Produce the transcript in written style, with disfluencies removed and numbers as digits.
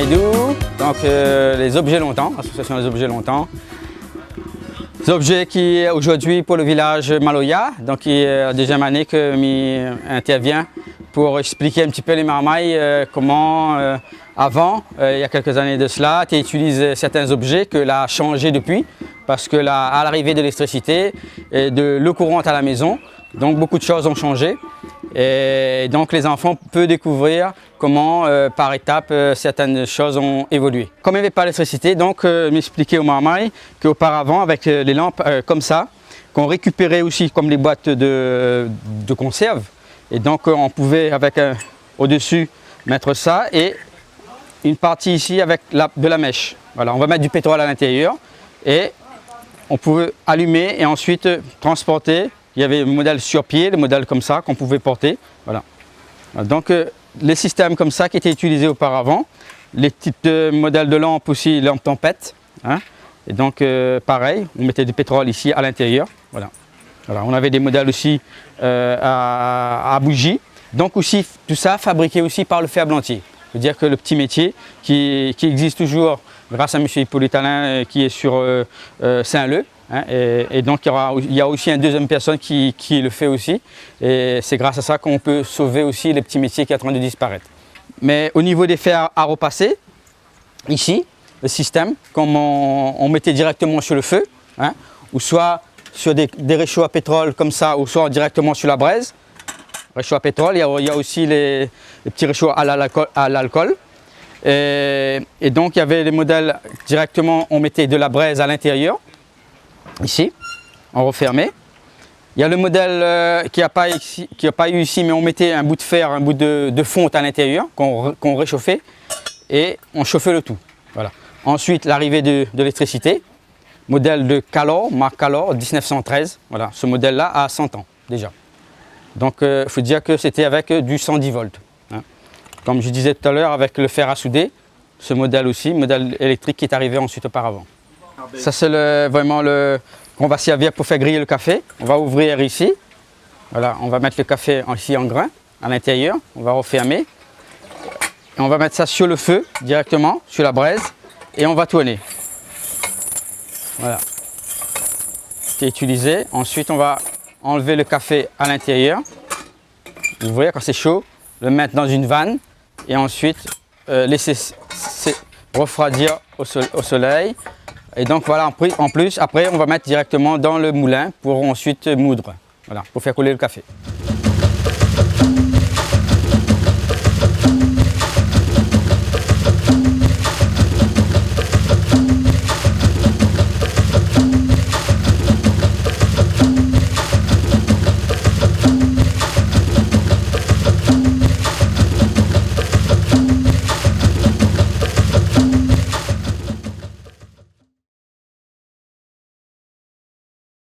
Maïdou, donc les objets longtemps, l'association des objets longtemps. Des objets qui aujourd'hui pour le village Maloya, donc qui est la deuxième année que m'intervient pour expliquer un petit peu les marmailles, comment avant, il y a quelques années de cela, tu utilises certains objets que l'a changé depuis, parce que à l'arrivée de l'électricité et de l'eau courante à la maison, donc beaucoup de choses ont changé. Et donc les enfants peuvent découvrir comment par étapes certaines choses ont évolué. Comme il n'y avait pas d'électricité, donc m'expliquer aux marmailles qu'auparavant avec les lampes comme ça, qu'on récupérait aussi comme les boîtes de conserve. Et donc on pouvait avec au-dessus mettre ça et une partie ici avec de la mèche. Voilà, on va mettre du pétrole à l'intérieur et on pouvait allumer et ensuite transporter. Il y avait le modèle sur pied, le modèle comme ça qu'on pouvait porter. Voilà. Donc les systèmes comme ça qui étaient utilisés auparavant, les types de modèles de lampes aussi, lampes tempête. Hein. Et donc pareil, on mettait du pétrole ici à l'intérieur. Voilà. Voilà. On avait des modèles aussi à bougies. Donc aussi tout ça fabriqué aussi par le fer blantier. C'est-à-dire que le petit métier qui existe toujours grâce à M. Hippolyte Alain qui est sur Saint-Leu. Hein, et donc il y a aussi une deuxième personne qui le fait aussi. Et c'est grâce à ça qu'on peut sauver aussi les petits métiers qui sont en train de disparaître. Mais au niveau des fers à repasser, ici, le système, comme on mettait directement sur le feu, hein, ou soit sur des réchauds à pétrole comme ça, ou soit directement sur la braise. Réchaud à pétrole, il y a aussi les petits réchauds à l'alcool. Et donc il y avait les modèles directement, on mettait de la braise à l'intérieur, ici, on refermait. Il y a le modèle qui n'a pas eu ici, mais on mettait un bout de fer, un bout de fonte à l'intérieur, qu'on réchauffait, et on chauffait le tout. Voilà. Ensuite, l'arrivée de l'électricité, modèle de Calor, marque Calor, 1913. Voilà, ce modèle-là a 100 ans déjà. Donc il faut dire que c'était avec du 110 volts. Hein. Comme je disais tout à l'heure, avec le fer à souder, ce modèle aussi, modèle électrique qui est arrivé ensuite auparavant. Ça c'est vraiment qu'on va servir pour faire griller le café. On va ouvrir ici. Voilà, on va mettre le café ici en grain à l'intérieur. On va refermer. Et on va mettre ça sur le feu directement, sur la braise. Et on va tourner. Voilà. C'est utilisé. Ensuite on va enlever le café à l'intérieur, ouvrir quand c'est chaud, le mettre dans une vanne et ensuite laisser refroidir au soleil. Et donc voilà, en plus, après on va mettre directement dans le moulin pour ensuite moudre, voilà, pour faire couler le café.